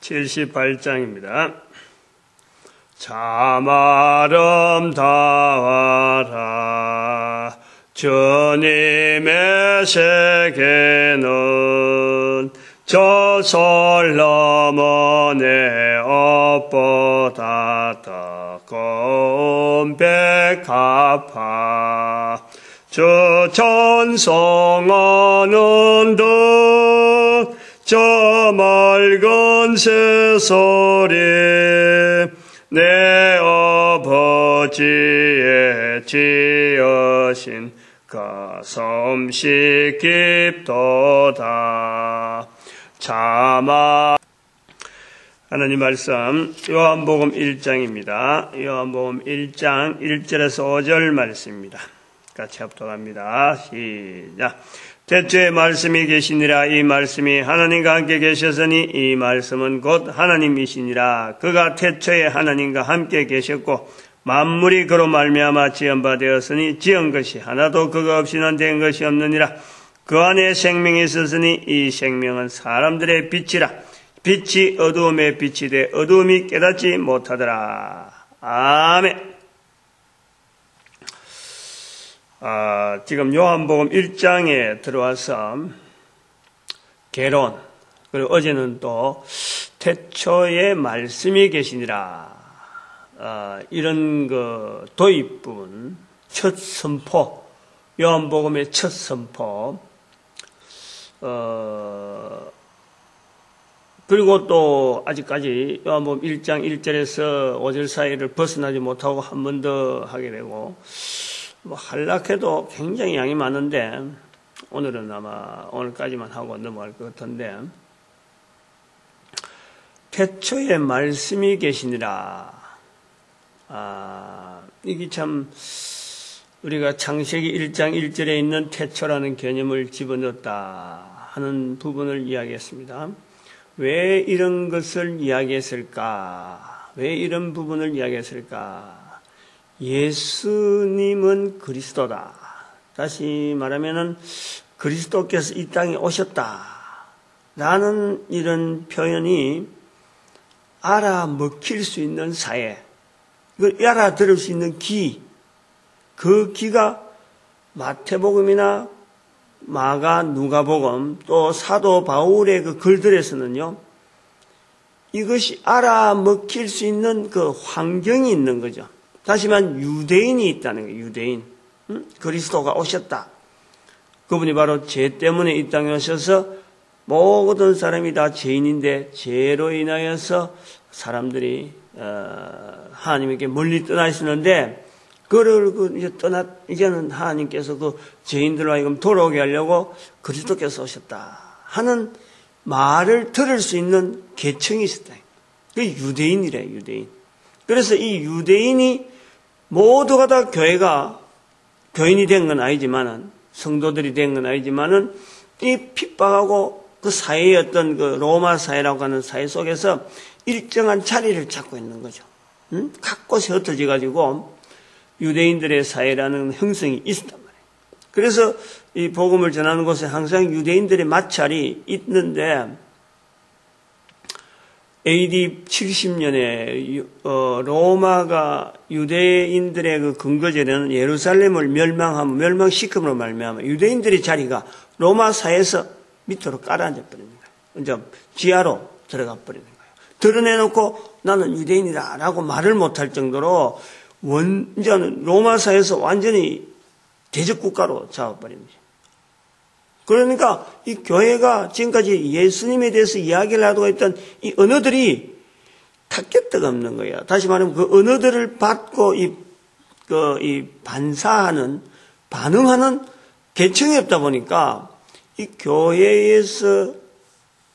78장입니다. 참 아름다워라 주님의 세계는 저 솔로몬의 옷보다 더 고운 백합화 주 찬송하는 듯 저 맑은 새소리 내 아버지의 지으신 가슴씨 깊도다. 참아. 하나님 말씀 요한복음 1장입니다. 요한복음 1장 1절에서 5절 말씀입니다. 같이 합독합니다. 시작. 태초에 말씀이 계시니라. 이 말씀이 하나님과 함께 계셨으니 이 말씀은 곧 하나님이시니라. 그가 태초에 하나님과 함께 계셨고 만물이 그로 말미암아 지은 바 되었으니 지은 것이 하나도 그가 없이는 된 것이 없느니라. 그 안에 생명이 있었으니 이 생명은 사람들의 빛이라. 빛이 어두움에 빛이 돼 어두움이 깨닫지 못하더라. 아멘. 지금 요한복음 1장에 들어와서 개론, 그리고 어제는 또 태초에 말씀이 계시니라. 이런 그 도입 부분, 첫 선포, 요한복음의 첫 선포, 그리고 또 아직까지 요한복음 1장 1절에서 5절 사이를 벗어나지 못하고 한 번 더 하게 되고, 하려해도 굉장히 양이 많은데, 오늘은 아마 오늘까지만 하고 넘어갈 것 같은데, 태초에 말씀이 계시니라. 이게 참, 우리가 창세기 1장 1절에 있는 태초라는 개념을 집어넣었다 하는 부분을 이야기했습니다. 왜 이런 것을 이야기했을까? 왜 이런 부분을 이야기했을까? 예수님은 그리스도다. 다시 말하면은 그리스도께서 이 땅에 오셨다. 라는 이런 표현이 알아먹힐 수 있는 사회, 이걸 알아들을 수 있는 기, 그 기가 마태복음이나 마가, 누가복음, 또 사도 바울의 그 글들에서는요, 이것이 알아먹힐 수 있는 그 환경이 있는 거죠. 다시 말하면 유대인이 있다는 거예요. 유대인. 그리스도가 오셨다. 그분이 바로 죄 때문에 이 땅에 오셔서 모든 사람이 다 죄인인데 죄로 인하여서 사람들이 하나님에게 멀리 떠나시는데 그를 이제는 하나님께서 그 죄인들로 하여금 돌아오게 하려고 그리스도께서 오셨다 하는 말을 들을 수 있는 계층이 있었다. 그게 유대인이래, 유대인. 그래서 이 유대인이 모두가 다 교인이 된 건 아니지만은, 성도들이 된 건 아니지만은, 이 핍박하고 그 사회의 어떤 그 로마 사회라고 하는 사회 속에서 일정한 자리를 잡고 있는 거죠. 각 곳에 흩어져 가지고 유대인들의 사회라는 형성이 있었단 말이에요. 그래서 이 복음을 전하는 곳에 항상 유대인들의 마찰이 있는데, AD 70년에 로마가 유대인들의 그 근거지는 예루살렘을 멸망시킴으로 말미암아 유대인들의 자리가 로마 사회에서 밑으로 깔아앉아 버리는 거예요. 이제 지하로 들어가 버리는 거예요. 드러내놓고 나는 유대인이다라고 말을 못할 정도로 이제는 로마 사회에서 완전히 대적국가로 잡아버린 거죠. 그러니까 이 교회가 지금까지 예수님에 대해서 이야기를 하고 있던 이 언어들이 탁get대가 없는 거예요. 다시 말하면 그 언어들을 받고 반응하는 계층이 없다 보니까 이 교회에서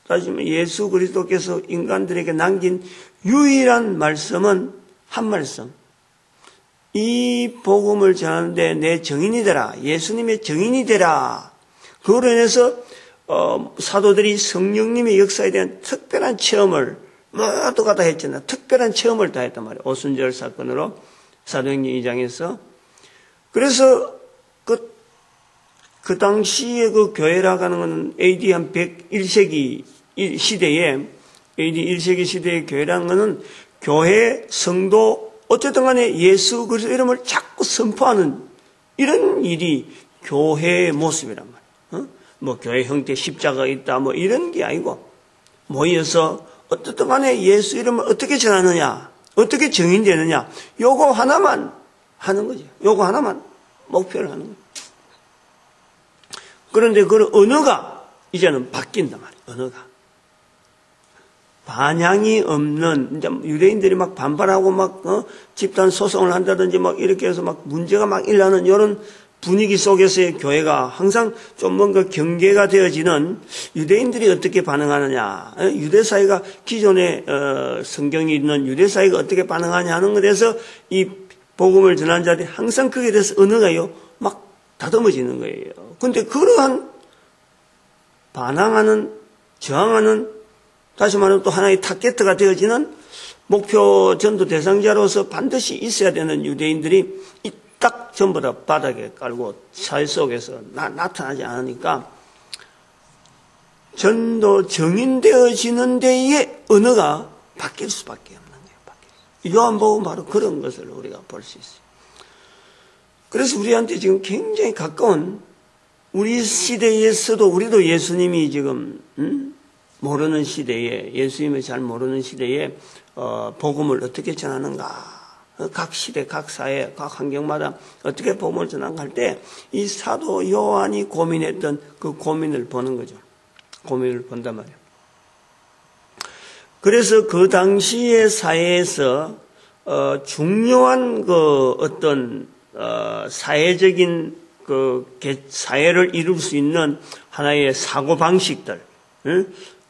다시 말하면 예수 그리스도께서 인간들에게 남긴 유일한 말씀은 한 말씀. 이 복음을 전하는데 내 증인이 되라. 예수님의 증인이 되라. 그로 인해서 사도들이 성령님의 역사에 대한 특별한 체험을 모두가 다 했잖아요. 특별한 체험을 다 했단 말이에요. 오순절 사건으로 사도행전 2장에서. 그래서 그 당시에 그 교회라고 하는 것은 AD 한 101세기 시대에 AD 1세기 시대의 교회라는 것은 교회, 성도, 어쨌든 간에 예수 그리스도 이름을 자꾸 선포하는 이런 일이 교회의 모습이란 말이에요. 뭐 교회 형태 십자가가 있다 뭐 이런 게 아니고 모여서 어쨌든 간에 예수 이름을 어떻게 전하느냐, 어떻게 정인되느냐, 요거 하나만 하는 거죠. 요거 하나만 목표를 하는 거죠. 그런데 그 언어가 이제는 바뀐단 말이에요. 언어가. 반향이 없는, 이제 유대인들이 막 반발하고 막, 집단 소송을 한다든지 막 이렇게 해서 막 문제가 막 일어나는 이런 분위기 속에서의 교회가 항상 좀 뭔가 경계가 되어지는 유대인들이 어떻게 반응하느냐, 유대 사회가 기존에 성경이 있는 유대 사회가 어떻게 반응하냐 하는 것에 대해서 이 복음을 전한 자들이 항상 그에 대해서 언어가요 막 다듬어지는 거예요. 그런데 그러한 반항하는, 저항하는, 다시 말하면 또 하나의 타겟가 되어지는 목표 전도 대상자로서 반드시 있어야 되는 유대인들이 딱 전부 다 바닥에 깔고 사회 속에서 나타나지 않으니까 전도 정인되어지는 데에 언어가 바뀔 수밖에 없는 거예요. 요한복음 바로 그런 것을 우리가 볼 수 있어요. 그래서 우리한테 지금 굉장히 가까운 우리 시대에서도 우리도 예수님이 지금 모르는 시대에, 예수님을 잘 모르는 시대에 복음을 어떻게 전하는가, 각 시대, 각 사회, 각 환경마다 어떻게 복음을 전하는가 할 때 이 사도 요한이 고민했던 그 고민을 보는 거죠. 고민을 본단 말이에요. 그래서 그 당시의 사회에서 중요한 그 어떤 사회적인 그 사회를 이룰 수 있는 하나의 사고 방식들,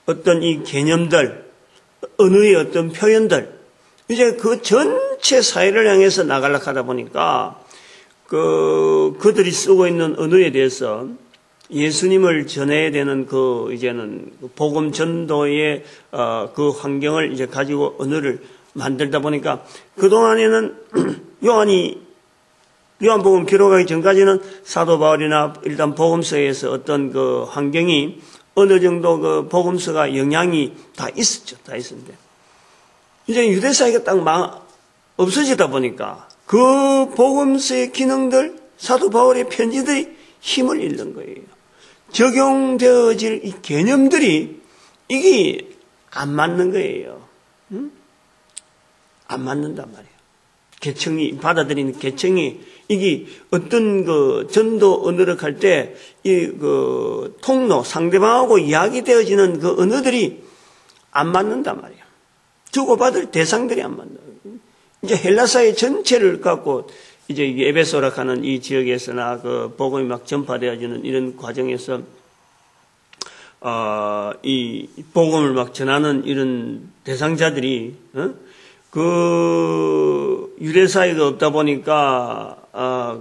어떤 이 개념들, 언어의 어떤 표현들, 이제 그 전체 사회를 향해서 나가려고 하다 보니까 그들이 쓰고 있는 언어에 대해서 예수님을 전해야 되는 그 이제는 복음 전도의 그 환경을 이제 가지고 언어를 만들다 보니까 그동안에는 요한복음 기록하기 전까지는 사도 바울이나 일단 복음서에서 어떤 그 환경이 어느 정도 그 복음서가 영향이 다 있었죠. 다 있었는데 이제 유대 사회가 딱 없어지다 보니까 그 복음서의 기능들, 사도 바울의 편지들이 힘을 잃는 거예요. 적용되어질 이 개념들이 이게 안 맞는 거예요. 안 맞는단 말이에요. 계층이, 받아들이는 계층이 이게 어떤 그 전도 언어를 할 때 이 그 통로, 상대방하고 이야기되어지는 그 언어들이 안 맞는단 말이에요. 주고받을 대상들이 안 맞는 거예요. 이제 헬라사회 전체를 갖고 이제 에베소라 하는 이 지역에서나 그 복음이 막 전파되어지는 이런 과정에서 이 복음을 막 전하는 이런 대상자들이 그 유대 사회가 없다 보니까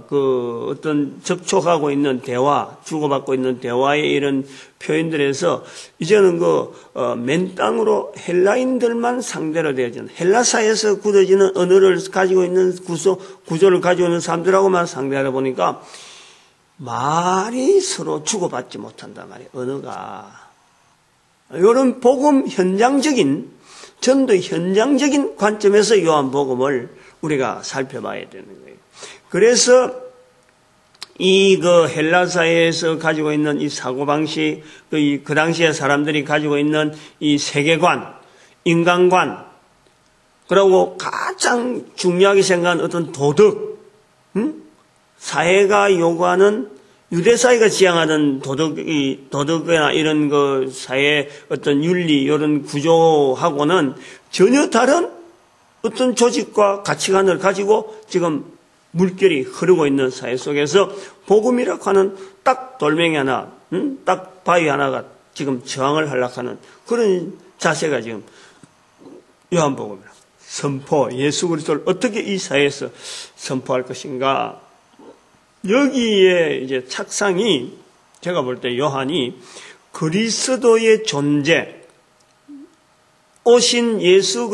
그 어떤 접촉하고 있는 대화, 주고받고 있는 대화의 이런 표현들에서 이제는 맨 땅으로 헬라인들만 상대로 되어지는 헬라사에서 굳어지는 언어를 가지고 있는 구조를 가지고 있는 사람들하고만 상대하다 보니까 말이 서로 주고받지 못한단 말이에요. 언어가. 이런 복음 현장적인 전도 현장적인 관점에서 요한복음을 우리가 살펴봐야 되는 거예요. 그래서 이 헬라 사회에서 가지고 있는 이 사고방식, 그 당시에 사람들이 가지고 있는 이 세계관, 인간관, 그리고 가장 중요하게 생각하는 어떤 도덕, 사회가 요구하는 유대 사회가 지향하는 도덕이나 이런 그 사회 어떤 윤리, 이런 구조하고는 전혀 다른 어떤 조직과 가치관을 가지고 지금 물결이 흐르고 있는 사회 속에서 복음이라고 하는 딱 돌멩이 하나, 딱 바위 하나가 지금 저항을 하려고 하는 그런 자세가 지금 요한복음이라. 선포, 예수 그리스도를 어떻게 이 사회에서 선포할 것인가. 여기에 이제 착상이 제가 볼 때 요한이 그리스도의 존재, 오신 예수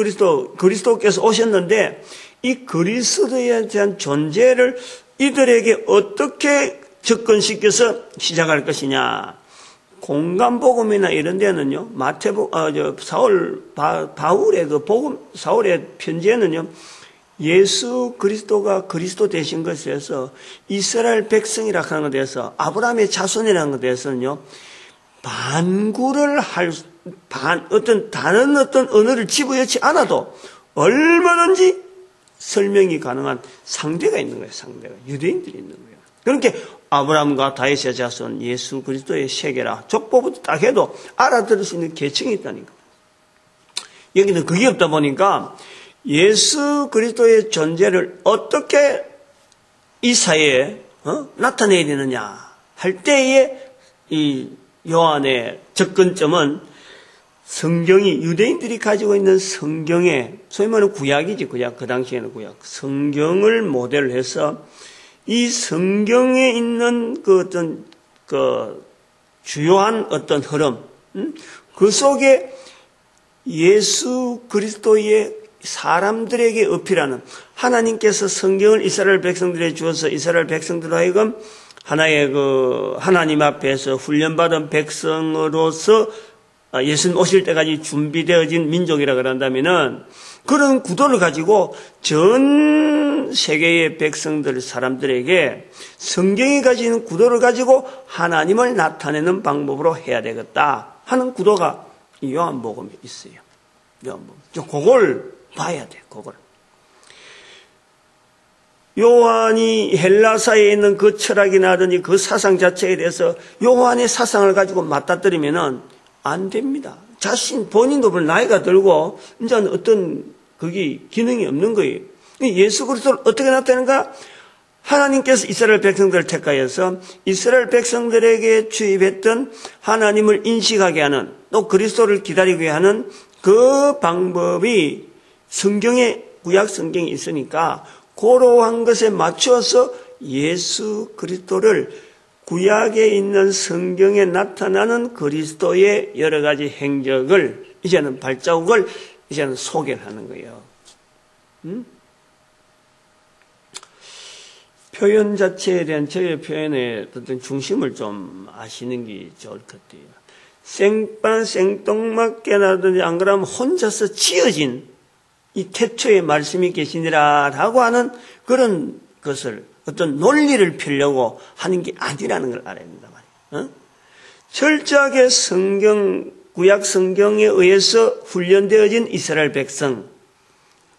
그리스도께서 오셨는데 이 그리스도에 대한 존재를 이들에게 어떻게 접근시켜서 시작할 것이냐. 공간복음이나 이런 데는요, 바울의 그 복음, 사울의 편지에는요, 예수 그리스도가 그리스도 되신 것에 대해서 이스라엘 백성이라 하는 것에 대해서 아브라함의 자손이라는 것에 대해서는요, 반구를 다른 어떤 언어를 집어넣지 않아도 얼마든지 설명이 가능한 상대가 있는 거예요, 상대가. 유대인들이 있는 거예요. 그렇게 아브라함과 다윗의 자손, 예수 그리스도의 세계라, 족보부터 딱 해도 알아들을 수 있는 계층이 있다니까. 여기는 그게 없다 보니까 예수 그리스도의 존재를 어떻게 이 사회에 나타내야 되느냐 할 때에 이 요한의 접근점은 성경이 유대인들이 가지고 있는 성경의 소위 말하는 구약이지, 구약, 그 당시에는 구약, 성경을 모델로 해서 이 성경에 있는 그 어떤 그 주요한 어떤 흐름, 그 속에 예수 그리스도의 사람들에게 어필하는, 하나님께서 성경을 이스라엘 백성들에게 주어서 이스라엘 백성들로 하여금 하나의 그 하나님 앞에서 훈련받은 백성으로서 예수님 오실 때까지 준비되어진 민족이라 그런다면은 그런 구도를 가지고 전 세계의 백성들, 사람들에게 성경이 가지는 구도를 가지고 하나님을 나타내는 방법으로 해야 되겠다 하는 구도가 이 요한복음에 있어요. 요한복음. 그걸 봐야 돼, 그걸. 요한이 헬라사에 있는 그 철학이나든지 그 사상 자체에 대해서 요한의 사상을 가지고 맞닥뜨리면은 안 됩니다. 본인도 나이가 들고, 이제 어떤, 그게 기능이 없는 거예요. 예수 그리스도를 어떻게 나타내는가? 하나님께서 이스라엘 백성들을 택하여서 이스라엘 백성들에게 주입했던 하나님을 인식하게 하는, 또 그리스도를 기다리게 하는 그 방법이 성경에, 구약 성경에 있으니까, 그러한 것에 맞추어서 예수 그리스도를 구약에 있는 성경에 나타나는 그리스도의 여러 가지 행적을, 이제는 발자국을, 이제는 소개를 하는 거예요. 표현 자체에 대한 저의 표현의 어떤 중심을 좀 아시는 게 좋을 것 같아요. 생판, 생뚱맞게라든지 안 그러면 혼자서 지어진 이 태초에 말씀이 계시니라 라고 하는 그런 것을 어떤 논리를 펴려고 하는 게 아니라는 걸 알아야 된단 말이에요. 철저하게 구약 성경에 의해서 훈련되어진 이스라엘 백성,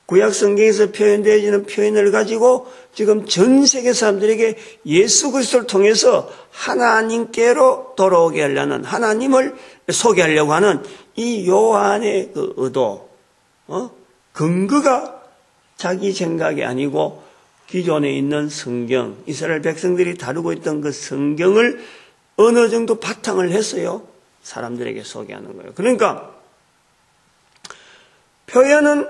구약 성경에서 표현되어지는 표현을 가지고 지금 전 세계 사람들에게 예수 그리스도를 통해서 하나님께로 돌아오게 하려는, 하나님을 소개하려고 하는 이 요한의 그 의도, 근거가 자기 생각이 아니고 기존에 있는 성경, 이스라엘 백성들이 다루고 있던 그 성경을 어느 정도 바탕을 했어요. 사람들에게 소개하는 거예요. 그러니까 표현은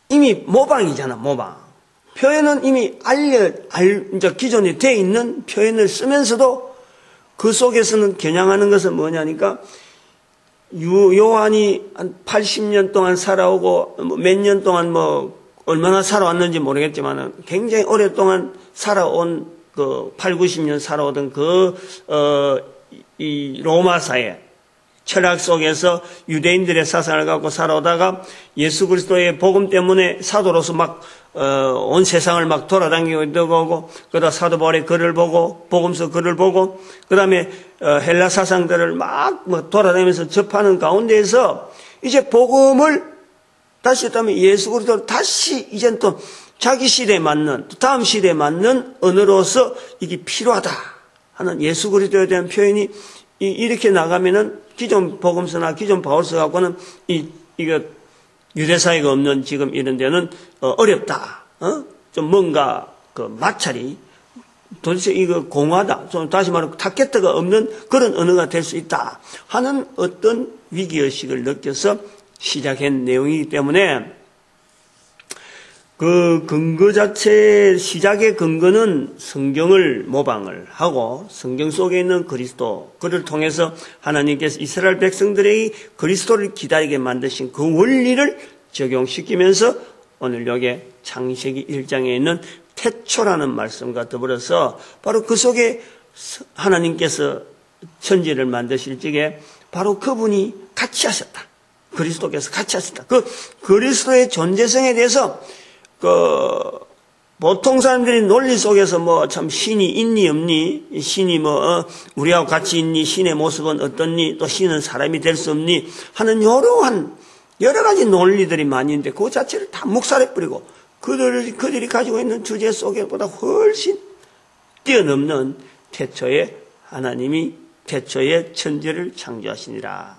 이미 모방이잖아, 모방. 표현은 이미 이제 기존에 돼 있는 표현을 쓰면서도 그 속에서는 겨냥하는 것은 뭐냐니까 요한이 한 80년 동안 살아오고 몇 년 동안 얼마나 살아왔는지 모르겠지만 굉장히 오랫동안 살아온 그 8, 90년 살아오던 이 로마사회 철학 속에서 유대인들의 사상을 갖고 살아오다가 예수 그리스도의 복음 때문에 사도로서 온 세상을 돌아다니고 있는 거고, 그러다 사도 바울의 글을 보고, 복음서 글을 보고, 그 다음에 헬라 사상들을 돌아다니면서 접하는 가운데에서 이제 복음을 다시 했다면 예수 그리스도를 다시 이젠 또 자기 시대에 맞는, 또 다음 시대에 맞는 언어로서 이게 필요하다 하는 예수 그리스도에 대한 표현이 이렇게 나가면은 기존 복음서나 기존 바울서 갖고는 이거 유대사회가 없는 지금 이런 데는 어렵다. 좀 뭔가 그 마찰이 도대체 이거 공허하다. 좀 다시 말하면 타겟가 없는 그런 언어가 될 수 있다 하는 어떤 위기의식을 느껴서 시작한 내용이기 때문에 그 근거 자체, 시작의 근거는 성경을 모방을 하고 성경 속에 있는 그리스도, 그를 통해서 하나님께서 이스라엘 백성들에게 그리스도를 기다리게 만드신 그 원리를 적용시키면서 오늘 여기 창세기 1장에 있는 태초라는 말씀과 더불어서 바로 그 속에 하나님께서 천지를 만드실 적에 바로 그분이 같이 하셨다. 그리스도께서 같이 하셨다. 그 그리스도의 존재성에 대해서 보통 사람들이 논리 속에서 뭐 참 신이 있니 없니, 신이 우리하고 같이 있니, 신의 모습은 어떻니, 또 신은 사람이 될 수 없니 하는 이러한 여러 가지 논리들이 많이 있는데 그 자체를 다 묵살해버리고 그들이 가지고 있는 주제 속에보다 훨씬 뛰어넘는 태초에 하나님이 태초에 천지를 창조하시니라.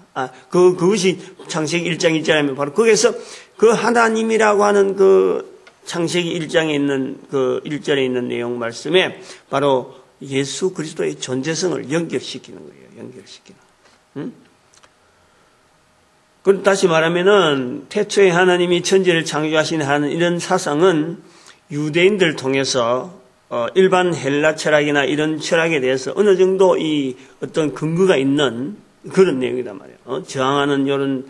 그것이 창세기 1장 1절이면 바로 거기에서 그 하나님이라고 하는 그 창세기 1장에 있는 그 1절에 있는 내용 말씀에 바로 예수 그리스도의 존재성을 연결시키는 거예요. 연결시키는. 그럼 다시 말하면은 태초에 하나님이 천지를 창조하시는 하는 이런 사상은 유대인들 통해서 일반 헬라 철학이나 이런 철학에 대해서 어느 정도 이 어떤 근거가 있는 그런 내용이단 말이에요. 저항하는 이런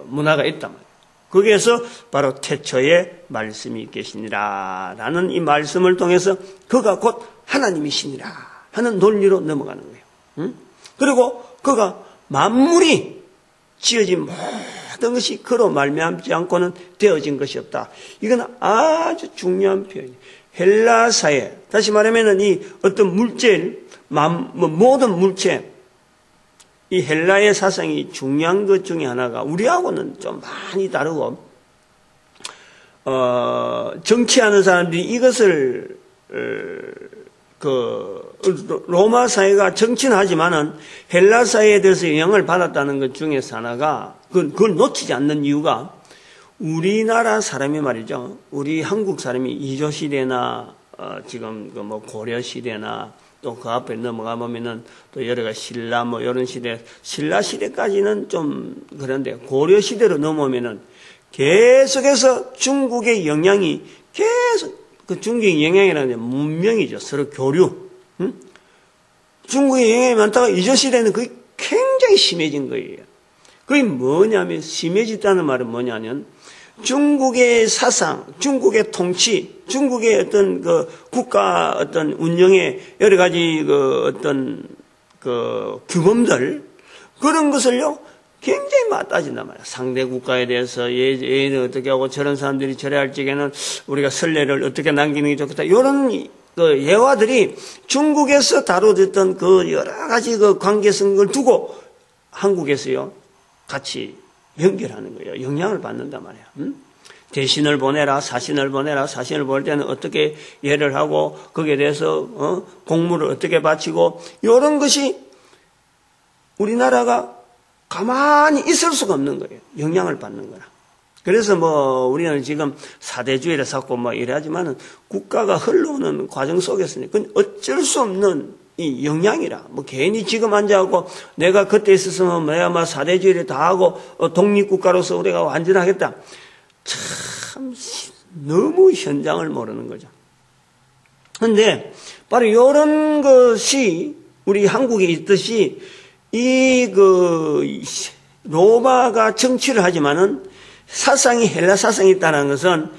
문화가 있단 말이에요. 거기에서 바로 태초에 말씀이 계시니라 라는 이 말씀을 통해서 그가 곧 하나님이시니라 하는 논리로 넘어가는 거예요. 그리고 그가 만물이 지어진 모든 것이 그로 말미암지 않고는 되어진 것이 없다. 이건 아주 중요한 표현이에요. 헬라사에 다시 말하면 이 어떤 물질, 모든 물체, 이 헬라의 사상이 중요한 것 중에 하나가 우리하고는 좀 많이 다르고, 정치하는 사람들이 이것을, 로마 사회가 정치는 하지만은 헬라 사회에 대해서 영향을 받았다는 것 중에서 하나가, 그걸 놓치지 않는 이유가 우리나라 사람이 말이죠. 우리 한국 사람이 이조시대나, 지금 고려시대나, 또 그 앞에 넘어가 보면은 또 여러 가지 신라 이런 시대, 신라 시대까지는 좀 그런데 고려 시대로 넘어오면은 계속해서 중국의 영향이 계속 그 중국의 영향이라는 게 문명이죠. 서로 교류. 중국의 영향이 많다가 이조 시대는 그게 굉장히 심해진 거예요. 그게 뭐냐면 심해졌다는 말은 뭐냐면 중국의 사상, 중국의 통치, 중국의 어떤 그 국가 어떤 운영의 여러 가지 그 어떤 그 규범들 그런 것을요 굉장히 많이 따진단 말이야. 상대 국가에 대해서 얘는 어떻게 하고 저런 사람들이 저래 할 적에는 우리가 선례를 어떻게 남기는 게 좋겠다. 이런 그 예화들이 중국에서 다뤄졌던 그 여러 가지 그 관계성을 두고 한국에서요 같이 연결하는 거예요. 영향을 받는단 말이야. 대신을 보내라, 사신을 보내라. 사신을 보낼 때는 어떻게 예를 하고 거기에 대해서 공물을 어떻게 바치고 이런 것이 우리나라가 가만히 있을 수가 없는 거예요. 영향을 받는 거라. 그래서 우리는 지금 사대주의를 쌓고 이래하지만은 국가가 흘러오는 과정 속에서는 그건 어쩔 수 없는 이 영향이라. 괜히 지금 앉아갖고 내가 그때 있었으면 내가 사대주의를 다 하고 독립국가로서 우리가 완전하겠다. 참 너무 현장을 모르는 거죠. 그런데 바로 이런 것이 우리 한국에 있듯이 로마가 정치를 하지만은 사상이 헬라 사상이 있다는 것은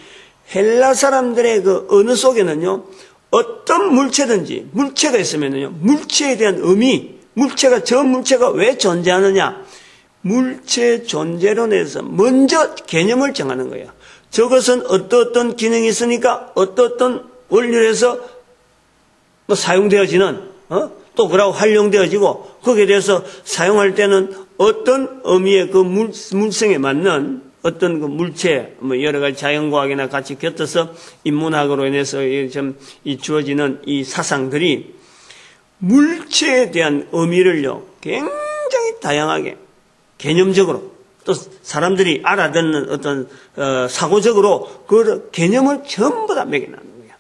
헬라 사람들의 그 언어 속에는요 어떤 물체든지 물체가 있으면요 물체에 대한 의미, 저 물체가 왜 존재하느냐, 물체 존재론에서 먼저 개념을 정하는 거예요. 저것은 어떤 기능이 있으니까 어떤 원리에서 사용되어지는 또 그러고 활용되어지고 거기에 대해서 사용할 때는 어떤 의미의 그 물성에 맞는 어떤 그 물체, 여러 가지 자연과학이나 같이 곁들여서 인문학으로 인해서 이 주어지는 이 사상들이 물체에 대한 의미를요, 굉장히 다양하게, 개념적으로, 또 사람들이 알아듣는 어떤, 사고적으로 그 개념을 전부 다 매겨놨는 거예요.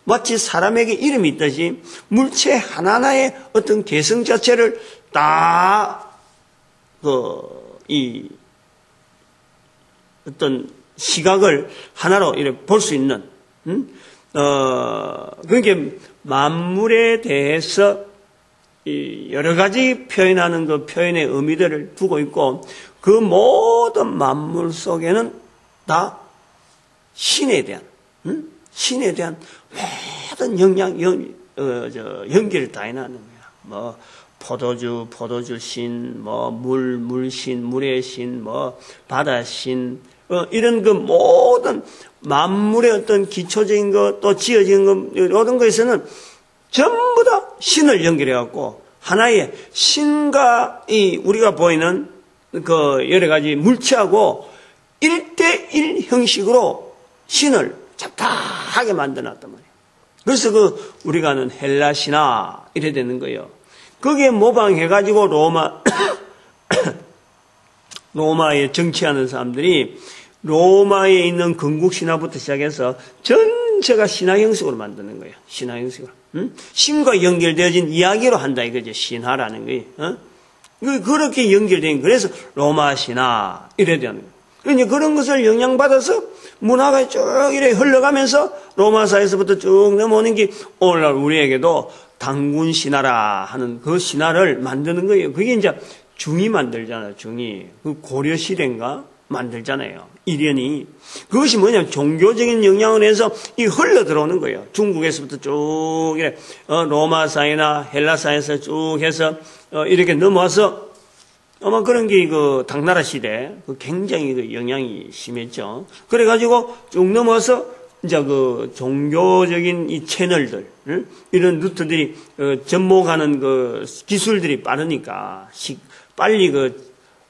마치 사람에게 이름이 있듯이 물체 하나하나의 어떤 개성 자체를 다, 어떤 시각을 하나로 이렇게 볼 수 있는, 그러니까 만물에 대해서 여러 가지 표현하는 그 표현의 의미들을 두고 있고, 그 모든 만물 속에는 다 신에 대한 모든 연결을 다 해놨는 거야. 포도주 신, 물신, 물의 신, 바다 신, 이런 그 모든 만물의 어떤 기초적인 것, 또 지어진 것, 모든 것에서는 전부 다 신을 연결해갖고, 하나의 신과 우리가 보이는 그 여러 가지 물체하고 1대1 형식으로 신을 잡다하게 만들어놨단 말이에요. 그래서 우리가 아는 헬라 신화, 이래 되는 거예요. 거기에 모방해가지고 로마에 정치하는 사람들이 로마에 있는 건국 신화부터 시작해서 전체가 신화 형식으로 만드는 거예요. 신화 형식으로. 신과 연결되어진 이야기로 한다 이거죠. 신화라는 거예요. 그렇게 연결된, 그래서 로마 신화, 이래 되는 거예요. 그러니까 그런 것을 영향받아서 문화가 쭉 이렇게 흘러가면서 로마사에서부터 쭉 넘어오는 게 오늘날 우리에게도 당군 신화라 하는 그 신화를 만드는 거예요. 그게 이제 중이 만들잖아요. 중이. 그 고려 시대인가 만들잖아요. 일련이. 그것이 뭐냐면 종교적인 영향을 해서 이 흘러 들어오는 거예요. 중국에서부터 쭉 이렇게 로마사이나 헬라사에서 쭉 해서 이렇게 넘어와서 아마 그런 게 당나라 시대 굉장히 영향이 심했죠. 그래가지고 쭉 넘어와서 이제 종교적인 이 채널들, 이런 루트들이 접목하는 기술들이 빠르니까 빨리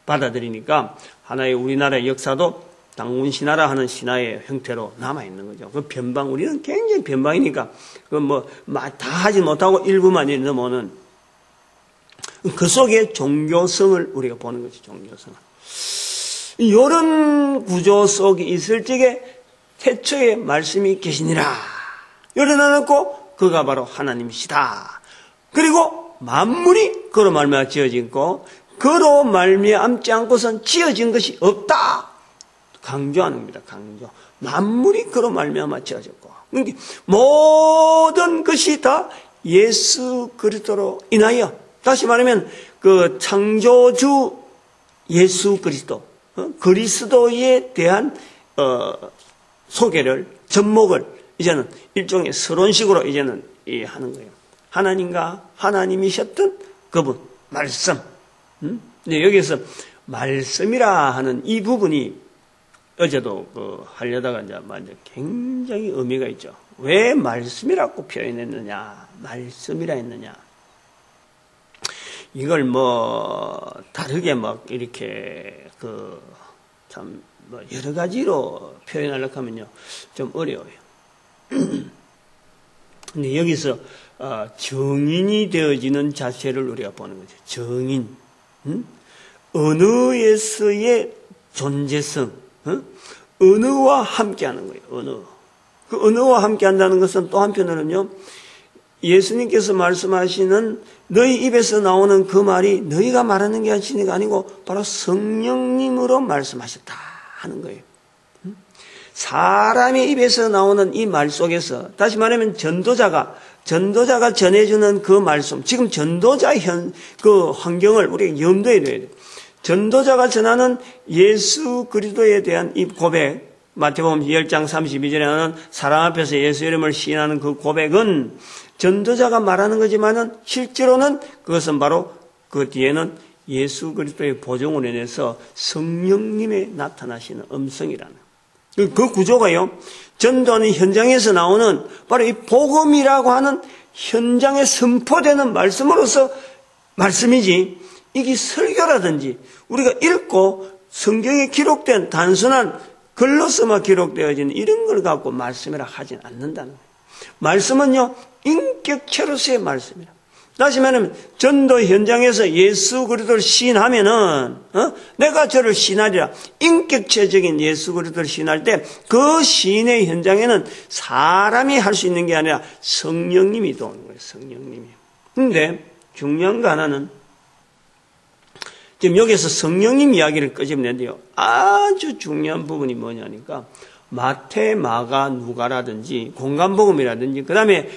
받아들이니까 하나의 우리나라의 역사도 당군 신화라 하는 신화의 형태로 남아 있는 거죠. 우리는 굉장히 변방이니까 다 하지 못하고 일부만 넘어오는 그 속에 종교성을 우리가 보는 거죠. 종교성을. 이런 구조 속에 있을 적에 태초에 말씀이 계시니라. 열어놔놓고 그가 바로 하나님이시다. 그리고 만물이 그로 말미암아 지어진고 그로 말미암지 않고선 지어진 것이 없다. 강조하는 겁니다. 강조. 만물이 그로 말미암아 지어졌고 모든 것이 다 예수 그리스도로 인하여, 다시 말하면 창조주 예수 그리스도, 그리스도에 대한 소개를, 접목을 이제는 일종의 서론식으로 이제는 하는 거예요. 하나님과 하나님이셨던 그분, 말씀. 근데 여기서 말씀이라 하는 이 부분이 어제도 하려다가 이제 굉장히 의미가 있죠. 왜 말씀이라고 표현했느냐, 말씀이라 했느냐. 이걸 다르게 이렇게 참 여러 가지로 표현하려고 하면요 좀 어려워요. 근데 여기서 정인이 되어지는 자세를 우리가 보는 거죠. 정인. 언어에서의 존재성. 언어와 함께하는 거예요. 언어. 그 언어와 함께한다는 것은 또 한편으로는요, 예수님께서 말씀하시는 너희 입에서 나오는 그 말이 너희가 말하는 게 아니고 바로 성령님으로 말씀하셨다 하는 거예요. 사람의 입에서 나오는 이 말 속에서, 다시 말하면 전도자가 전해주는 그 말씀, 지금 전도자 그 환경을 우리가 염두에 둬야 돼요. 전도자가 전하는 예수 그리스도에 대한 이 고백, 마태복음 10장 32절에 하는 사람 앞에서 예수 이름을 시인하는 그 고백은 전도자가 말하는 거지만은 실제로는 그것은 바로 그 뒤에는 예수 그리스도의 보증으로 인해서 성령님의 나타나시는 음성이라는 그 구조가요. 전도하는 현장에서 나오는 바로 이 복음이라고 하는 현장에 선포되는 말씀으로서 말씀이지, 이게 설교라든지 우리가 읽고 성경에 기록된 단순한 글로서만 기록되어진 이런 걸 갖고 말씀이라 하진 않는다는 거예요. 말씀은요, 인격체로서의 말씀이라. 다시 말하면 전도 현장에서 예수 그리스도를 시인하면은 내가 저를 시인하리라. 인격체적인 예수 그리스도를 시인할 때 그 시인의 현장에는 사람이 할 수 있는 게 아니라 성령님이 도는 거예요. 성령님이. 근데 중요한 거 하나는 지금 여기서 성령님 이야기를 끄집는데요. 아주 중요한 부분이 뭐냐니까 마태, 마가, 누가라든지 공간복음이라든지 그다음에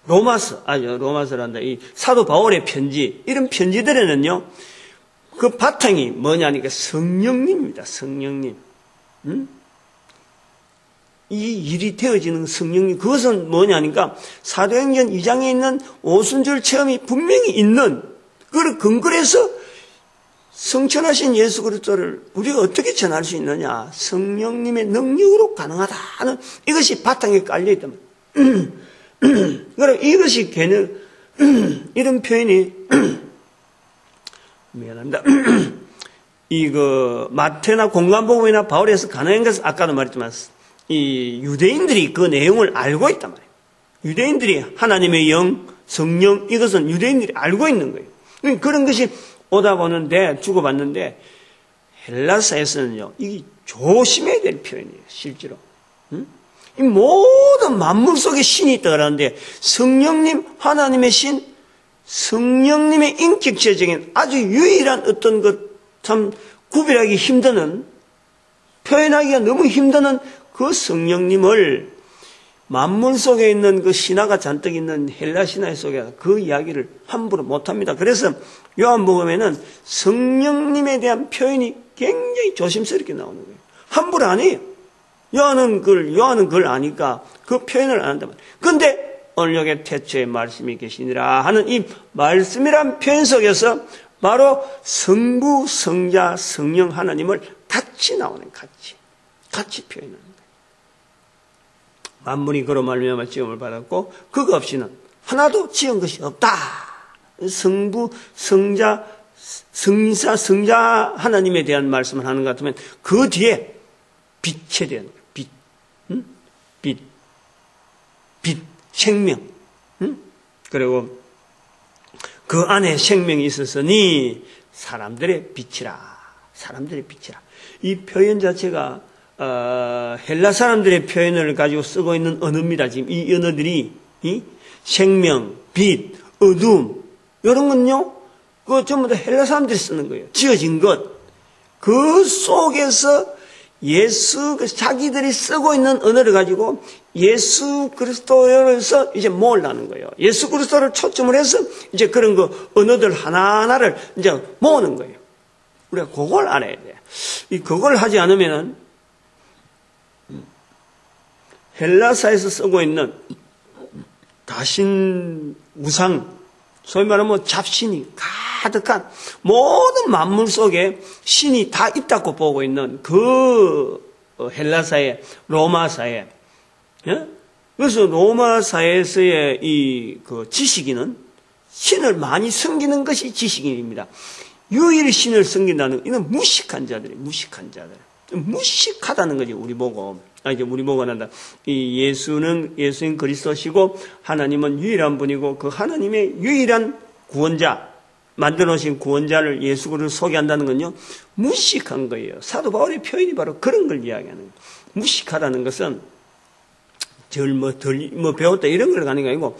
로마서란다. 이 사도 바울의 편지, 이런 편지들에는요, 그 바탕이 뭐냐니까 성령님입니다. 성령님. 이 일이 되어지는 성령님, 그것은 뭐냐니까 사도행전 2장에 있는 오순절 체험이 분명히 있는, 그걸 근거로 해서 성천하신 예수 그리스도를 우리가 어떻게 전할 수 있느냐, 성령님의 능력으로 가능하다는 이것이 바탕에 깔려있단 말이에요. 그럼 이것이 개념, 이런 표현이 미안합니다. 마태나 공관복음이나 바울에서 가능한 것은 아까도 말했지만 이 유대인들이 그 내용을 알고 있단 말이에요. 유대인들이 하나님의 영, 성령, 이것은 유대인들이 알고 있는 거예요. 그런 것이 오다 보는데, 주고받는데, 헬라사에서는요, 이게 조심해야 될 표현이에요, 실제로. 이 모든 만물 속에 신이 있다 그러는데, 성령님, 하나님의 신, 성령님의 인격체적인 아주 유일한 어떤 참 구별하기 힘드는, 표현하기가 너무 힘드는 그 성령님을 만물 속에 있는 그 신화가 잔뜩 있는 헬라 신화 속에 그 이야기를 함부로 못합니다. 그래서 요한복음에는 성령님에 대한 표현이 굉장히 조심스럽게 나오는 거예요. 함부로 안 해요. 요한은 그걸 아니까 그 표현을 안 한단 말이에요. 그런데 오늘 여기 태초에 말씀이 계시니라 하는 이 말씀이란 표현 속에서 바로 성부, 성자, 성령 하나님을 같이 나오는, 같이 표현하는 거예요. 만물이 그로 말미암아 지음을 받았고 그거 없이는 하나도 지은 것이 없다. 성부, 성자, 성사, 성자 하나님에 대한 말씀을 하는 것 같으면 그 뒤에 빛에 대한 빛, 생명, 그리고 그 안에 생명이 있었으니 사람들의 빛이라. 이 표현 자체가 헬라 사람들의 표현을 가지고 쓰고 있는 언어입니다. 지금 이 언어들이 생명, 빛, 어둠 이런 건요, 그 전부 다 헬라 사람들이 쓰는 거예요. 지어진 것. 그 속에서 자기들이 쓰고 있는 언어를 가지고 예수 그리스도에서 이제 모으려는 거예요. 예수 그리스도를 초점을 해서 이제 그런 그 언어들 하나하나를 이제 모으는 거예요. 우리가 그걸 알아야 돼. 그걸 하지 않으면은 헬라사에서 쓰고 있는 다신 우상, 소위 말하면 잡신이 가득한 모든 만물 속에 신이 다 있다고 보고 있는 그 헬라사회, 로마사회. 예? 그래서 로마사회에서의 그 지식인은 신을 많이 섬기는 것이 지식인입니다. 유일 신을 섬긴다는 이는 무식한 자들. 무식하다는 거지, 우리 보고. 우리 보고 난다. 예수인 그리스도시고 하나님은 유일한 분이고 그 하나님의 유일한 구원자, 만들어 놓으신 구원자를 예수 그리스도를 소개한다는 건요, 무식한 거예요. 사도 바울의 표현이 바로 그런 걸 이야기하는 거예요. 무식하다는 것은 배웠다 이런 걸 가는 게 아니고,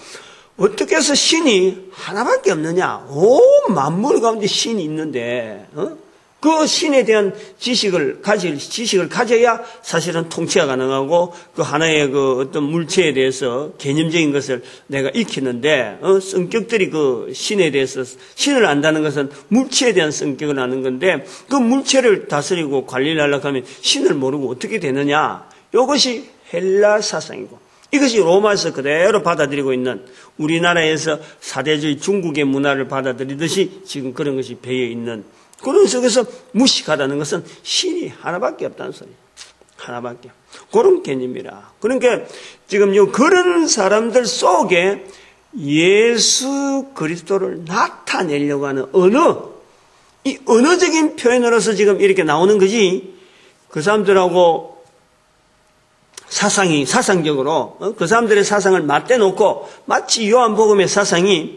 어떻게 해서 신이 하나밖에 없느냐? 온 만물 가운데 신이 있는데, 그 신에 대한 지식을 가져야 사실은 통치가 가능하고 그 하나의 그 어떤 물체에 대해서 개념적인 것을 내가 익히는데, 성격들이 그 신에 대해서, 신을 안다는 것은 물체에 대한 성격을 아는 건데, 그 물체를 다스리고 관리를 하려고 하면 신을 모르고 어떻게 되느냐? 이것이 헬라 사상이고, 이것이 로마에서 그대로 받아들이고 있는, 우리나라에서 사대주의 중국의 문화를 받아들이듯이 지금 그런 것이 배어 있는, 그런 속에서 무식하다는 것은 신이 하나밖에 없다는 소리예요. 하나밖에. 그런 개념이라. 그러니까 지금 그런 사람들 속에 예수 그리스도를 나타내려고 하는 이 언어적인 표현으로서 지금 이렇게 나오는 거지, 그 사람들하고 사상적으로 그 사람들의 사상을 맞대놓고 마치 요한복음의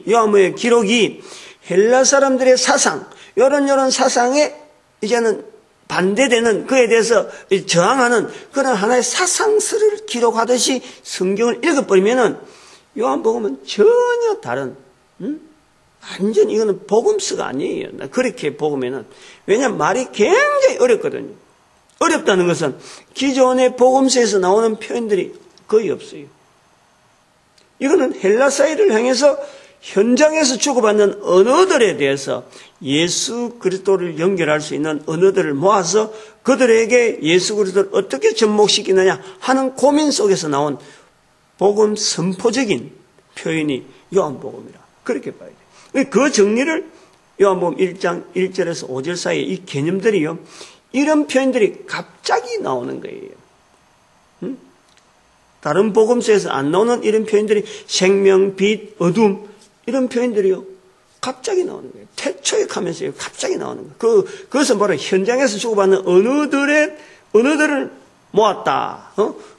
요한복음의 기록이 헬라 사람들의 사상, 이런 사상에 이제는 반대되는, 그에 대해서 저항하는 그런 하나의 사상서를 기록하듯이 성경을 읽어버리면은 요한복음은 전혀 다른, 완전 이거는 복음서가 아니에요. 그렇게 복음에는. 왜냐하면 말이 굉장히 어렵거든요. 어렵다는 것은 기존의 복음서에서 나오는 표현들이 거의 없어요. 이거는 헬라사회를 향해서 현장에서 주고받는 언어들에 대해서 예수 그리스도를 연결할 수 있는 언어들을 모아서 그들에게 예수 그리스도를 어떻게 접목시키느냐 하는 고민 속에서 나온 복음 선포적인 표현이 요한복음이라 그렇게 봐야 돼요. 그 정리를 요한복음 1장 1절에서 5절 사이에 이 개념들이요, 이런 표현들이 갑자기 나오는 거예요. 다른 복음서에서 안 나오는 이런 표현들이 생명, 빛, 어둠 이런 표현들이요 갑자기 나오는 거예요. 태초에 갑자기 나오는 거예요. 그것은 바로 현장에서 주고받는 언어들을 모았다.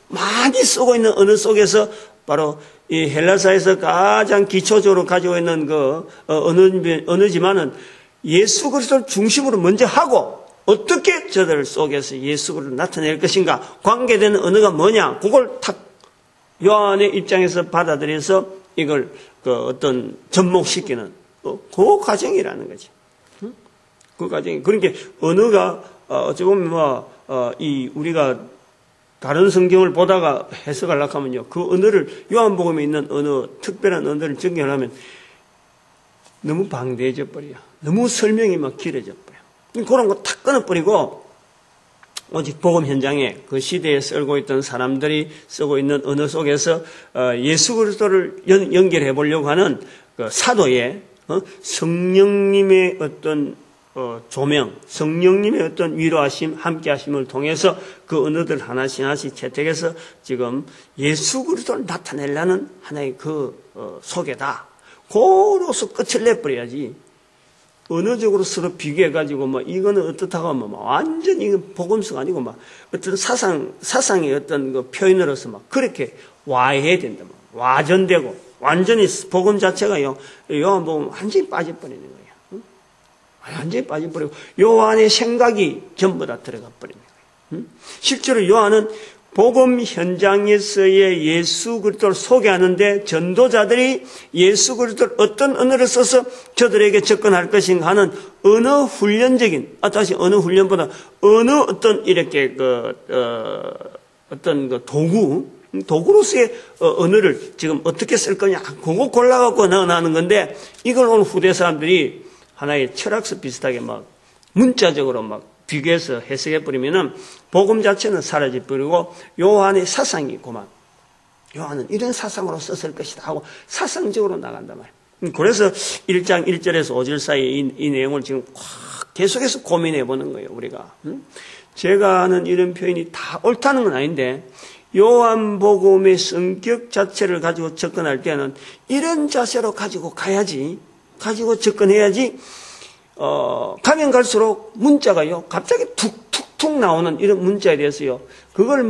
많이 쓰고 있는 언어 속에서 바로 이 헬라사에서 가장 기초적으로 가지고 있는 그 언어지만은 예수 그리스도를 중심으로 먼저 하고 어떻게 저들 속에서 예수 그리스도를 나타낼 것인가, 관계되는 언어가 뭐냐, 그걸 탁 요한의 입장에서 받아들여서 이걸 어떤 접목시키는 그 과정이라는 거지. 그 과정이. 그러니까 언어가 어찌 보면 우리가 다른 성경을 보다가 해석하려고 하면요, 그 언어를 요한복음에 있는 특별한 언어를 정리하려면 너무 방대해져 버려요. 너무 설명이 막 길어져 버려요. 그런 거 탁 끊어버리고 오직 복음 현장에 그 시대에 쓰고 있던 사람들이 쓰고 있는 언어 속에서 예수 그리스도를 연결해 보려고 하는 그 사도의 성령님의 어떤 조명, 성령님의 어떤 위로하심, 함께하심을 통해서 그 언어들 하나씩 채택해서 지금 예수 그리스도를 나타내려는 하나의 소개다. 그로서 끝을 내버려야지. 언어적으로 서로 비교해가지고 이거는 어떻다고 하면 완전 이건 복음서가 아니고 어떤 사상의 어떤 그 표현으로서 그렇게 와해야 된다. 와전되고 완전히 복음 자체가요, 요한복음 완전히 빠져버리는 거예요. 완전히 빠져버리고 요한의 생각이 전부 다 들어가 버립니다. 실제로 요한은 복음 현장에서의 예수 그리스도를 소개하는데 전도자들이 예수 그리스도를 어떤 언어를 써서 저들에게 접근할 것인가 하는 언어 훈련적인, 언어 훈련보다 어떤 이렇게 어떤 도구로서의 언어를 지금 어떻게 쓸 거냐, 그거 골라갖고 넣어나는 건데, 이걸 오늘 후대 사람들이 하나의 철학서 비슷하게 문자적으로 비교해서 해석해버리면은 복음 자체는 사라져버리고 요한의 사상이 요한은 이런 사상으로 썼을 것이다 하고 사상적으로 나간단 말이에요. 그래서 1장 1절에서 5절 사이에 이 내용을 지금 계속해서 고민해보는 거예요, 우리가. 제가 하는 이런 표현이 다 옳다는 건 아닌데, 요한복음의 성격 자체를 가지고 접근할 때는 이런 자세로 가지고 접근해야지, 가면 갈수록 문자가요, 갑자기 툭툭툭 나오는 이런 문자에 대해서요, 그걸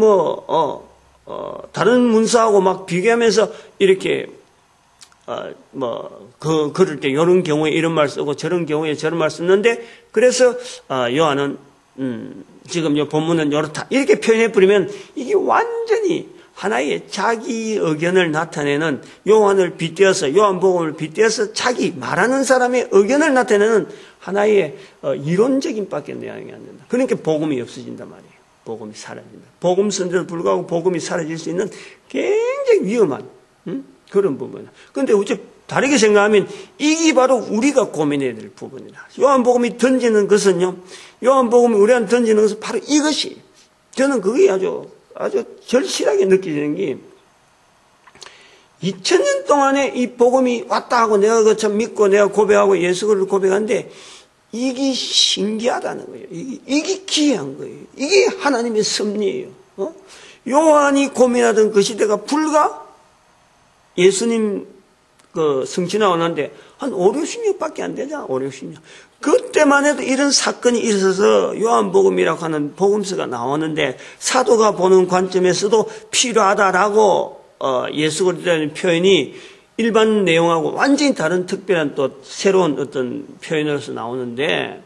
다른 문서하고 비교하면서 이렇게, 그럴 때 이런 경우에 이런 말 쓰고 저런 경우에 저런 말 쓰는데, 그래서, 요한은, 지금 요 본문은 요렇다. 이렇게 표현해버리면 이게 완전히 하나의 자기 의견을 나타내는 요한복음을 빗대어서 자기 말하는 사람의 의견을 나타내는 하나의 이론적인 밖에 내용이 안 된다. 그러니까 복음이 없어진단 말이에요. 복음이 사라진다. 복음 선전에 불구하고 복음이 사라질 수 있는 굉장히 위험한 그런 부분이다. 그런데 어째 다르게 생각하면 이게 바로 우리가 고민해야 될 부분이다. 요한복음이 던지는 것은요, 요한복음이 우리한테 던지는 것은 바로 이것이, 저는 그게 아주 절실하게 느껴지는 게, 2000년 동안에 이 복음이 왔다 하고 내가 그처럼 믿고 내가 고백하고 예수를 고백하는데, 이게 신기하다는 거예요. 이게 기이한 거예요. 이게 하나님의 섭리예요. 요한이 고민하던 그 시대가 불과 예수님 성취하고 나는데 한 5, 60년밖에 안 되잖아. 5, 60년. 그때만 해도 이런 사건이 있어서 요한복음이라고 하는 복음서가 나오는데, 사도가 보는 관점에서도 필요하다라고 예수 그리스도라는 표현이 일반 내용하고 완전히 다른 특별한 또 새로운 어떤 표현으로서 나오는데,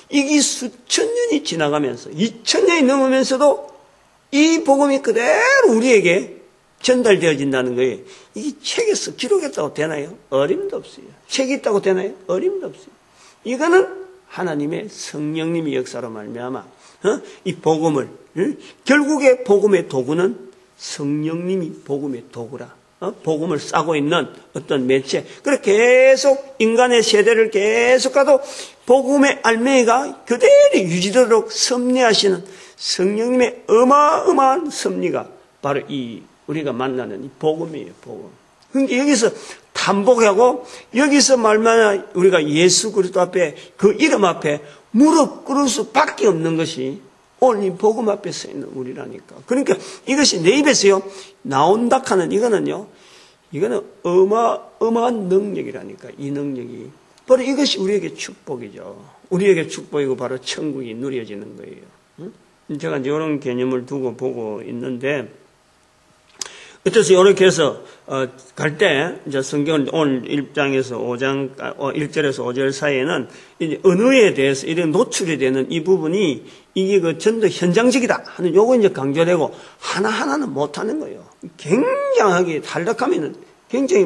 이게 수천 년이 지나가면서 2000년이 넘으면서도 이 복음이 그대로 우리에게 전달되어진다는 거예요. 이게 책에서 기록했다고 되나요? 어림도 없어요. 책이 있다고 되나요? 어림도 없어요. 이거는 하나님의 성령님의 역사로 말미암아 이 복음을, 결국에 복음의 도구는 성령님이 복음의 도구라. 복음을 싸고 있는 어떤 매체. 그래 계속 인간의 세대를 계속 가도 복음의 알맹이가 그대로 유지되도록 섭리하시는 성령님의 어마어마한 섭리가 바로 이 우리가 만나는 이 복음이에요. 복음. 그러니까 여기서 담복하고 여기서 말만 우리가 예수 그리스도 앞에 그 이름 앞에 무릎 꿇을 수밖에 없는 것이 오늘 이 복음 앞에 서 있는 우리라니까. 그러니까 이것이 내 입에서요 나온다 하는 이거는 어마어마한 능력이라니까. 이 능력이 바로 이것이 우리에게 축복이죠. 우리에게 축복이고 바로 천국이 누려지는 거예요. 제가 이제 이런 개념을 두고 보고 있는데 어째서 이렇게 해서 갈 때 이제 성경을 오늘 1장에서 5장 1절에서 5절 사이에는 이제 언어에 대해서 이런 노출이 되는 이 부분이 이게 그 전도 현장적이다 하는 요거 이제 강조되고 하나하나는 못 하는 거예요. 굉장하게 탈락하면은 굉장히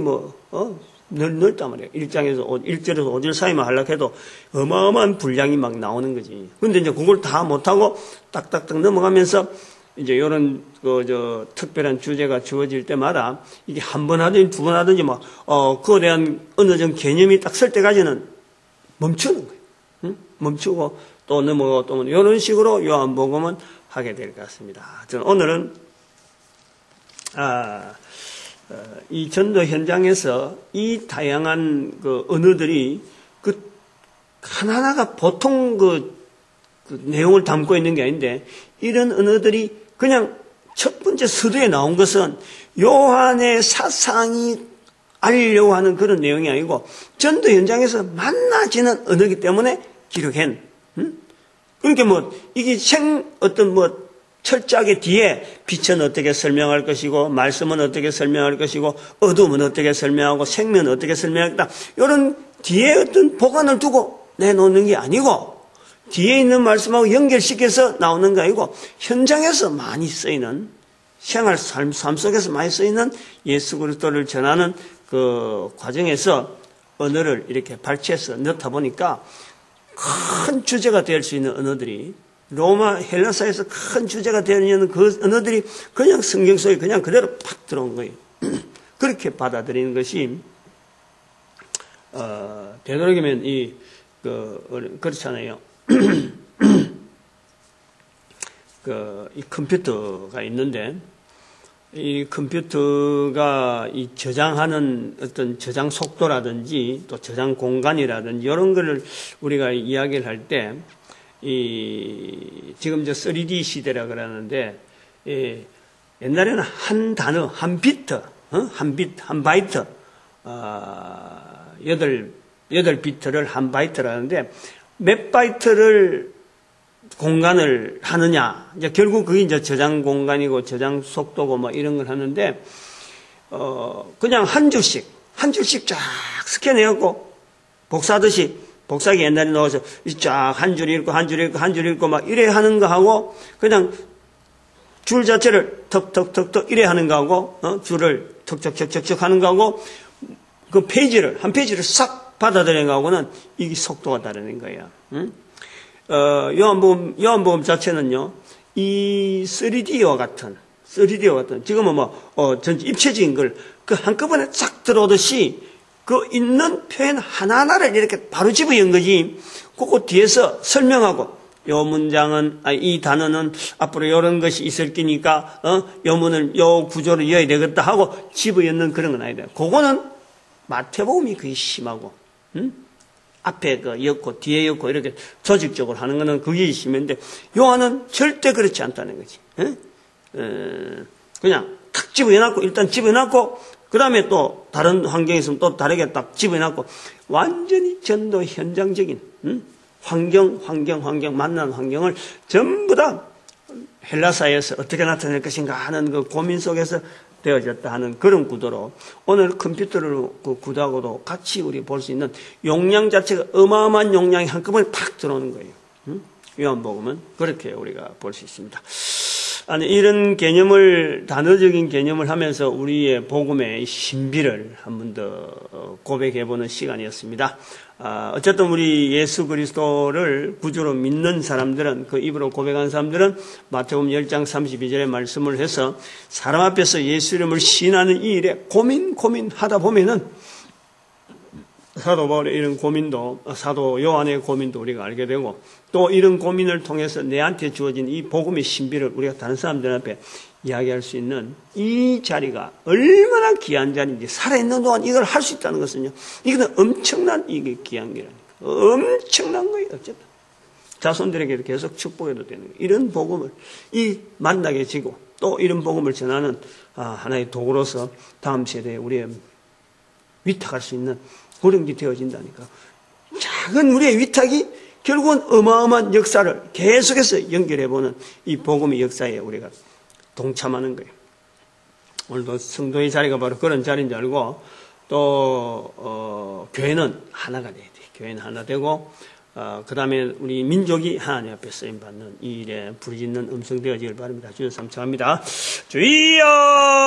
넓단 말이에요. 1절에서 5절 사이만 하려고 해도 어마어마한 분량이 막 나오는 거지. 근데 이제 그걸 다 못하고 딱딱딱 넘어가면서 이제 이런 특별한 주제가 주어질 때마다 이게 한 번 하든지 두 번 하든지 그거에 대한 어느 정도 개념이 딱 설 때까지는 멈추는 거예요. 응? 멈추고 또 넘어가고 또 이런 식으로 요한복음은 하게 될 것 같습니다. 저는 오늘은 이 전도 현장에서 이 다양한 그 언어들이 그 하나하나가 보통 그 내용을 담고 있는 게 아닌데 이런 언어들이 그냥 첫 번째 서두에 나온 것은 요한의 사상이 알려고 하는 그런 내용이 아니고 전도 현장에서 만나지는 언어이기 때문에 기록한. 그러니까 이게 철저하게 뒤에 빛은 어떻게 설명할 것이고 말씀은 어떻게 설명할 것이고 어둠은 어떻게 설명하고 생명은 어떻게 설명하겠다. 이런 뒤에 어떤 보관을 두고 내놓는 게 아니고 뒤에 있는 말씀하고 연결시켜서 나오는 거 아니고 현장에서 많이 쓰이는 생활 삶 속에서 많이 쓰이는 예수 그리스도를 전하는 그 과정에서 언어를 이렇게 발췌해서 넣다 보니까 큰 주제가 될 수 있는 언어들이 로마 헬라사에서 큰 주제가 되는 그 언어들이 그냥 성경 속에 그냥 그대로 팍 들어온 거예요. 그렇게 받아들이는 것이 되도록이면 그렇잖아요. 이 컴퓨터가 있는데 이 컴퓨터가 이 저장하는 어떤 저장 속도라든지 또 저장 공간이라든지 이런 거를 우리가 이야기를 할 때 지금 3D 시대라 그러는데 옛날에는 한 단어, 한 비트, 한 바이트, 8비트를 한 바이트라는데 몇 바이트를 공간을 하느냐. 이제 결국 그게 이제 저장 공간이고 저장 속도고 이런 걸 하는데, 그냥 한 줄씩 쫙 스캔해갖고 복사하듯이 복사기 옛날에 넣어서 쫙 한 줄 읽고 한 줄 읽고 한 줄 읽고 이래 하는 거 하고 그냥 줄 자체를 턱턱턱턱 이래 하는 거 하고, 줄을 턱턱턱턱 하는 거 하고 그 한 페이지를 싹 받아들이는 거하고는 이게 속도가 다르는 거예요. 요한복음 자체는요, 이 3D와 같은, 지금은 전체 입체적인 걸 그 한꺼번에 쫙 들어오듯이 그 있는 표현 하나하나를 이렇게 바로 집어연 거지, 그거 뒤에서 설명하고, 요 문장은, 이 단어는 앞으로 이런 것이 있을 끼니까, 요 문을, 요 구조를 이어야 되겠다 하고 집어연는 그런 건 아니다. 그거는 마태복음이 그게 심하고, 앞에 엮고 뒤에 엮고 이렇게 조직적으로 하는 거는 그게 심한데 요한은 절대 그렇지 않다는 거지. 그냥 탁 집어넣고 일단 집어넣고 그 다음에 또 다른 환경에 있으면 또 다르게 딱 집어넣고 완전히 전도 현장적인 환경 만나는 환경을 전부 다 헬라사에서 어떻게 나타낼 것인가 하는 그 고민 속에서 되어졌다 하는 그런 구도로 오늘 컴퓨터를 그 구도하고도 같이 우리 볼 수 있는 용량 자체가 어마어마한 용량이 한꺼번에 탁 들어오는 거예요. 요한복음은 그렇게 우리가 볼 수 있습니다. 아니, 이런 개념을, 단어적인 개념을 하면서 우리의 복음의 신비를 한 번 더 고백해보는 시간이었습니다. 어쨌든 우리 예수 그리스도를 구주로 믿는 사람들은, 그 입으로 고백한 사람들은 마태복음 10장 32절의 말씀을 해서 사람 앞에서 예수 이름을 시인하는 이 일에 고민하다 보면은 사도 바울의 이런 고민도, 사도 요한의 고민도 우리가 알게 되고, 또 이런 고민을 통해서 내한테 주어진 이 복음의 신비를 우리가 다른 사람들 앞에 이야기할 수 있는 이 자리가 얼마나 귀한 자리인지, 살아있는 동안 이걸 할 수 있다는 것은요, 이거는 엄청난 이게 귀한 거라니까. 엄청난 거예요, 어쨌든. 자손들에게 계속 축복해도 되는 거예요. 이런 복음을 만나게 지고, 또 이런 복음을 전하는 하나의 도구로서 다음 세대에 우리의 위탁할 수 있는 그런 게 되어진다니까. 작은 우리의 위탁이 결국은 어마어마한 역사를 계속해서 연결해보는 이 복음의 역사에 우리가 동참하는 거예요. 오늘도 성도의 자리가 바로 그런 자리인 줄 알고, 또 교회는 하나가 돼야 돼. 교회는 하나 되고, 그 다음에 우리 민족이 하나님 앞에 쓰임받는 이 일에 부르짖는 음성 되어지길 바랍니다. 주여 삼창합니다. 주여!